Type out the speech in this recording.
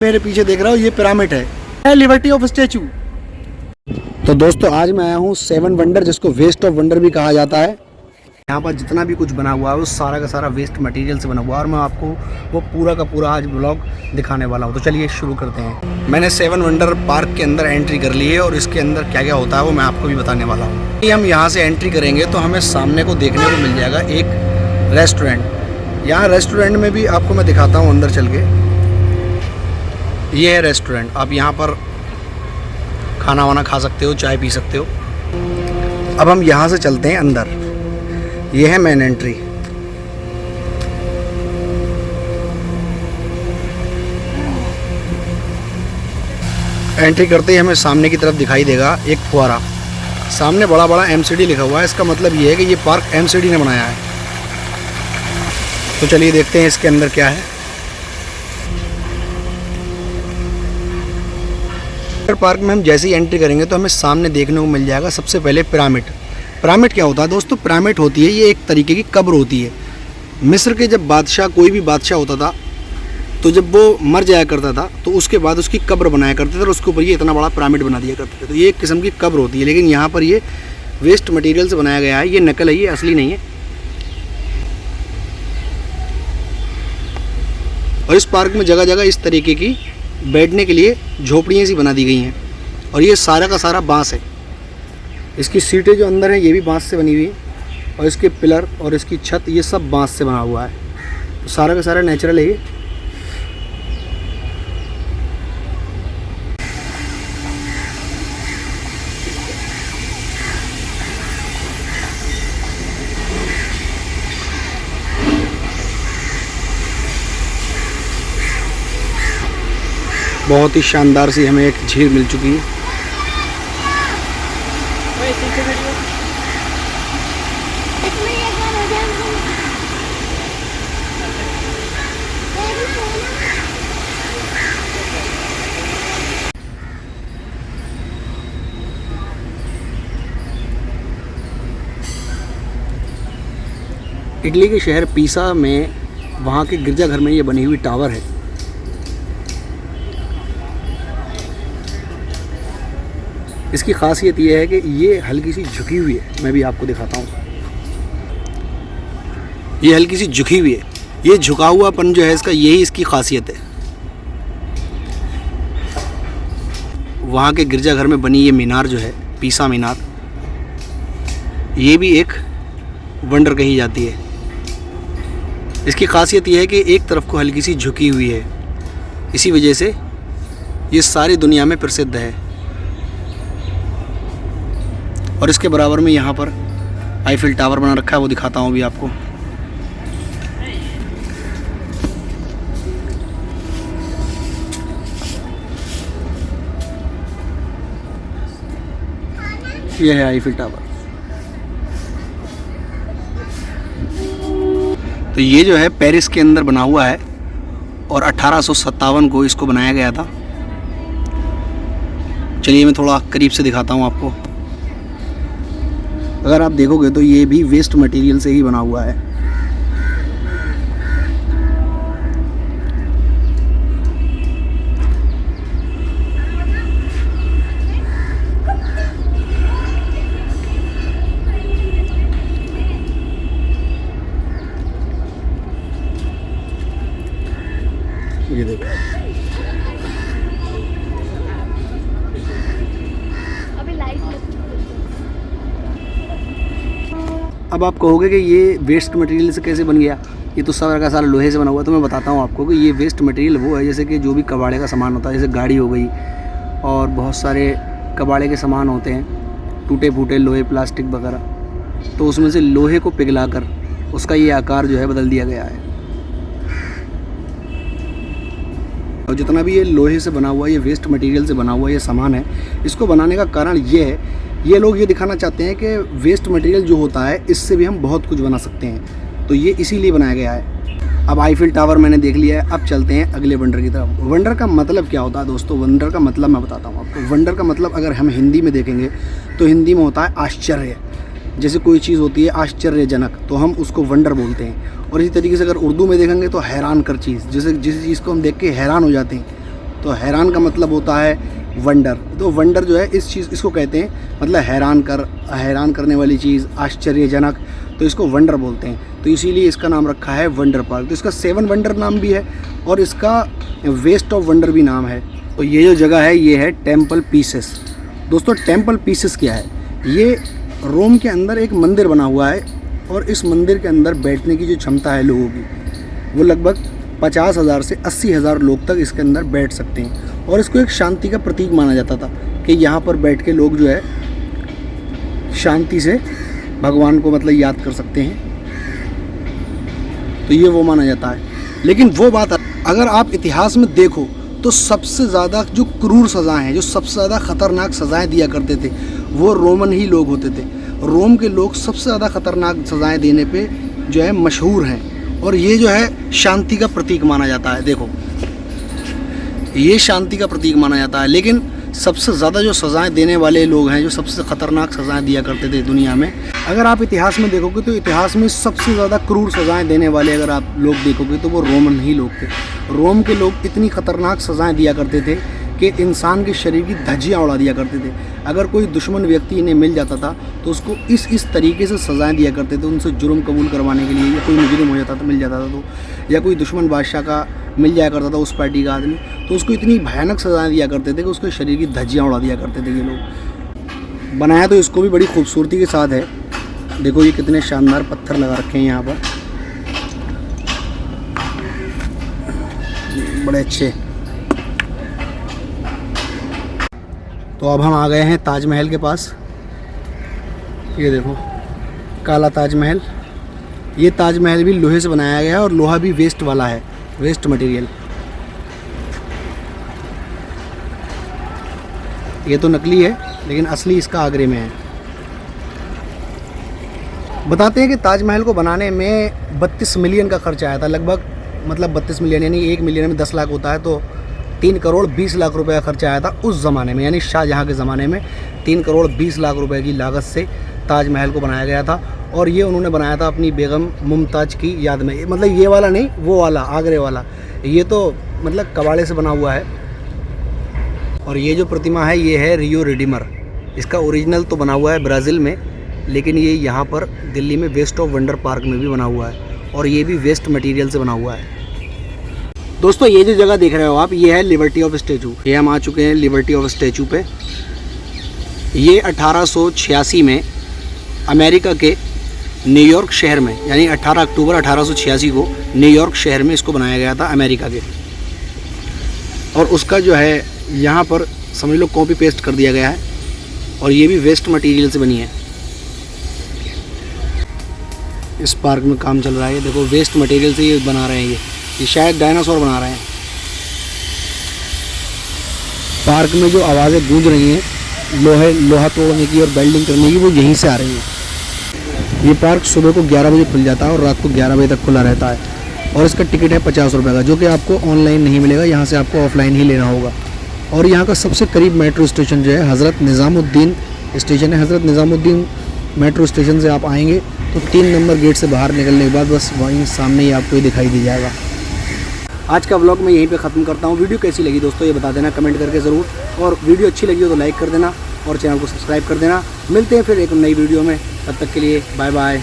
मेरे पीछे देख रहा हो ये पिरामिड है लिबर्टी ऑफ स्टैचू। तो दोस्तों आज मैं आया हूँ 7 वंडर, जिसको वेस्ट ऑफ वंडर भी कहा जाता है। यहाँ पर जितना भी कुछ बना हुआ है वो सारा का सारा वेस्ट मटेरियल से बना हुआ है और मैं आपको वो पूरा का पूरा आज ब्लॉग दिखाने वाला हूँ। तो चलिए शुरू करते हैं। मैंने 7 वंडर पार्क के अंदर एंट्री कर ली है और इसके अंदर क्या क्या होता है वो मैं आपको भी बताने वाला हूँ। हम यहाँ से एंट्री करेंगे तो हमें सामने को देखने को मिल जाएगा एक रेस्टोरेंट। यहाँ रेस्टोरेंट में भी आपको मैं दिखाता हूँ अंदर चल के। ये है रेस्टोरेंट, आप यहाँ पर खाना वाना खा सकते हो, चाय पी सकते हो। अब हम यहाँ से चलते हैं अंदर। ये है मेन एंट्री। एंट्री करते ही हमें सामने की तरफ दिखाई देगा एक फुहारा। सामने बड़ा बड़ा MCD लिखा हुआ है। इसका मतलब ये है कि ये पार्क MCD ने बनाया है। तो चलिए देखते हैं इसके अंदर क्या है। पार्क में हम जैसे ही एंट्री करेंगे तो हमें सामने देखने को मिल जाएगा सबसे पहले पिरामिड। पिरामिड क्या होता है दोस्तों? पिरामिड होती है ये एक तरीके की कब्र होती है। मिस्र के जब बादशाह, कोई भी बादशाह होता था तो जब वो मर जाया करता था तो उसके बाद उसकी कब्र बनाया करते थे और उसके ऊपर ये इतना बड़ा पिरामिड बना दिया करते थे। तो ये एक किस्म की कब्र होती है, लेकिन यहाँ पर ये वेस्ट मटेरियल से बनाया गया है। ये नकल है, ये असली नहीं है। और इस पार्क में जगह जगह इस तरीके की बैठने के लिए झोपड़ियाँ सी बना दी गई हैं और ये सारा का सारा बांस है। इसकी सीटें जो अंदर हैं ये भी बांस से बनी हुई है और इसके पिलर और इसकी छत ये सब बांस से बना हुआ है। तो सारा का सारा नेचुरल है ये। बहुत ही शानदार सी हमें एक झील मिल चुकी है। इटली के शहर पीसा में वहाँ के गिरजाघर में ये बनी हुई टावर है। इसकी खासियत ये है कि ये हल्की सी झुकी हुई है। मैं भी आपको दिखाता हूँ। ये हल्की सी झुकी हुई है। ये झुका हुआपन जो है इसका, यही इसकी खासियत है। वहाँ के गिरजाघर में बनी ये मीनार जो है, पीसा मीनार, ये भी एक वंडर कही जाती है। इसकी खासियत ये है कि एक तरफ को हल्की सी झुकी हुई है, इसी वजह से ये सारी दुनिया में प्रसिद्ध है। और इसके बराबर में यहाँ पर आईफिल टावर बना रखा है, वो दिखाता हूँ अभी आपको। ये है आईफिल टावर। तो ये जो है पेरिस के अंदर बना हुआ है और 1857 को इसको बनाया गया था। चलिए मैं थोड़ा करीब से दिखाता हूँ आपको। अगर आप देखोगे तो ये भी वेस्ट मटेरियल से ही बना हुआ है। ये देखो, अब आप कहोगे कि ये वेस्ट मटेरियल से कैसे बन गया? ये तो सारा का सारा लोहे से बना हुआ है। तो मैं बताता हूँ आपको कि ये वेस्ट मटेरियल वो है, जैसे कि जो भी कबाड़े का सामान होता है, जैसे गाड़ी हो गई और बहुत सारे कबाड़े के सामान होते हैं, टूटे फूटे लोहे, प्लास्टिक वगैरह, तो उसमें से लोहे को पिघलाकर उसका ये आकार जो है बदल दिया गया है। और जितना भी ये लोहे से बना हुआ, ये वेस्ट मटेरियल से बना हुआ ये सामान है, इसको बनाने का कारण ये है, ये लोग ये दिखाना चाहते हैं कि वेस्ट मटेरियल जो होता है इससे भी हम बहुत कुछ बना सकते हैं। तो ये इसीलिए बनाया गया है। अब आईफिल टावर मैंने देख लिया है, अब चलते हैं अगले वंडर की तरफ। वंडर का मतलब क्या होता है दोस्तों? वंडर का मतलब मैं बताता हूँ आपको। वंडर का मतलब अगर हम हिंदी में देखेंगे तो हिंदी में होता है आश्चर्य। जैसे कोई चीज़ होती है आश्चर्यजनक तो हम उसको वंडर बोलते हैं। और इसी तरीके से अगर उर्दू में देखेंगे तो हैरान कर चीज़, जैसे जिस चीज़ को हम देख के हैरान हो जाते हैं तो हैरान का मतलब होता है वंडर। तो वंडर जो है इसको कहते हैं, मतलब हैरान करने वाली चीज़, आश्चर्यजनक, तो इसको वंडर बोलते हैं। तो इसीलिए इसका नाम रखा है वंडर पार्क। तो इसका 7 वंडर नाम भी है और इसका वेस्ट ऑफ वंडर भी नाम है। तो ये जो जगह है ये है टेम्पल पीसेस। दोस्तों टेम्पल पीसेस क्या है? ये रोम के अंदर एक मंदिर बना हुआ है और इस मंदिर के अंदर बैठने की जो क्षमता है लोगों की, वो लगभग 50,000 से 80,000 लोग तक इसके अंदर बैठ सकते हैं। और इसको एक शांति का प्रतीक माना जाता था कि यहाँ पर बैठ के लोग जो है शांति से भगवान को मतलब याद कर सकते हैं। तो ये वो माना जाता है। लेकिन वो बात अगर आप इतिहास में देखो तो सबसे ज़्यादा जो क्रूर सज़ाएँ हैं, जो सबसे ज़्यादा ख़तरनाक सज़ाएँ दिया करते थे, वो रोमन ही लोग होते थे। रोम के लोग सबसे ज़्यादा ख़तरनाक सज़ाएँ देने पे जो है मशहूर हैं। और ये जो है शांति का प्रतीक माना जाता है। देखो ये शांति का प्रतीक माना जाता है। लेकिन सबसे ज़्यादा जो सज़ाएँ देने वाले लोग हैं, जो सबसे ख़तरनाक सज़ाएँ दिया करते थे दुनिया में, अगर आप इतिहास में देखोगे तो इतिहास में सबसे ज़्यादा क्रूर सज़ाएँ देने वाले अगर आप लोग देखोगे तो वो रोमन ही लोग थे। रोम के लोग इतनी ख़तरनाक सज़ाएँ दिया करते थे कि इंसान के शरीर की धज्जियाँ उड़ा दिया करते थे। अगर कोई दुश्मन व्यक्ति इन्हें मिल जाता था तो उसको इस तरीके से सज़ाएँ दिया करते थे, उनसे जुर्म कबूल करवाने के लिए। या कोई मुजरिम हो जाता था, मिल जाता था तो, या कोई दुश्मन बादशाह का मिल जाया करता था उस पार्टी का आदमी, तो उसको इतनी भयानक सज़ाएँ दिया करते थे कि उसके शरीर की धज्जियाँ उड़ा दिया करते थे ये लोग। बनाया तो इसको भी बड़ी खूबसूरती के साथ है। देखो ये कितने शानदार पत्थर लगा रखे हैं यहाँ पर, बड़े अच्छे। तो अब हम आ गए हैं ताजमहल के पास। ये देखो काला ताजमहल। ये ताजमहल भी लोहे से बनाया गया है और लोहा भी वेस्ट वाला है, वेस्ट मटेरियल। ये तो नकली है लेकिन असली इसका आगरे में है। बताते हैं कि ताजमहल को बनाने में 32 मिलियन का खर्च आया था लगभग, मतलब 32 मिलियन यानी 1 मिलियन में 10 लाख होता है, तो 3 करोड़ 20 लाख रुपए का खर्चा आया था उस ज़माने में। यानी शाहजहाँ के ज़माने में 3 करोड़ 20 लाख रुपए की लागत से ताजमहल को बनाया गया था। और ये उन्होंने बनाया था अपनी बेगम मुमताज़ की याद में। मतलब ये वाला नहीं, वो वाला आगरे वाला। ये तो मतलब कबाड़े से बना हुआ है। और ये जो प्रतिमा है ये है रियो रिडीमर। इसका ओरिजिनल तो बना हुआ है ब्राज़ील में, लेकिन ये यहाँ पर दिल्ली में वेस्ट ऑफ वंडर पार्क में भी बना हुआ है और ये भी वेस्ट मटेरियल से बना हुआ है। दोस्तों ये जो जगह देख रहे हो आप, ये है लिबर्टी ऑफ स्टैचू। ये हम आ चुके हैं लिबर्टी ऑफ स्टैचू पे। ये 1886 में अमेरिका के न्यूयॉर्क शहर में, यानी 18 अक्टूबर 1886 को न्यूयॉर्क शहर में इसको बनाया गया था अमेरिका के। और उसका जो है यहाँ पर समझ लो कॉपी पेस्ट कर दिया गया है। और ये भी वेस्ट मटेरियल से बनी है। इस पार्क में काम चल रहा है। ये देखो वेस्ट मटेरियल से ये बना रहे हैं। ये शायद डायनासोर बना रहे हैं। पार्क में जो आवाज़ें गूंज रही हैं लोहा तोड़ने की और वेल्डिंग करने की, वो यहीं से आ रही हैं। ये पार्क सुबह को 11 बजे खुल जाता है और रात को 11 बजे तक खुला रहता है। और इसका टिकट है 50 रुपये का, जो कि आपको ऑनलाइन नहीं मिलेगा, यहाँ से आपको ऑफलाइन ही लेना होगा। और यहाँ का सबसे करीब मेट्रो स्टेशन जो है हज़रत निज़ामुद्दीन स्टेशन है। हज़रत निज़ामुद्दीन मेट्रो स्टेशन से आप आएंगे तो 3 नंबर गेट से बाहर निकलने के बाद बस वहीं सामने ही आपको ये दिखाई दे जाएगा। आज का व्लॉग मैं यहीं पे ख़त्म करता हूँ। वीडियो कैसी लगी दोस्तों ये बता देना कमेंट करके ज़रूर। और वीडियो अच्छी लगी हो तो लाइक कर देना और चैनल को सब्सक्राइब कर देना। मिलते हैं फिर एक नई वीडियो में, तब तक के लिए बाय बाय।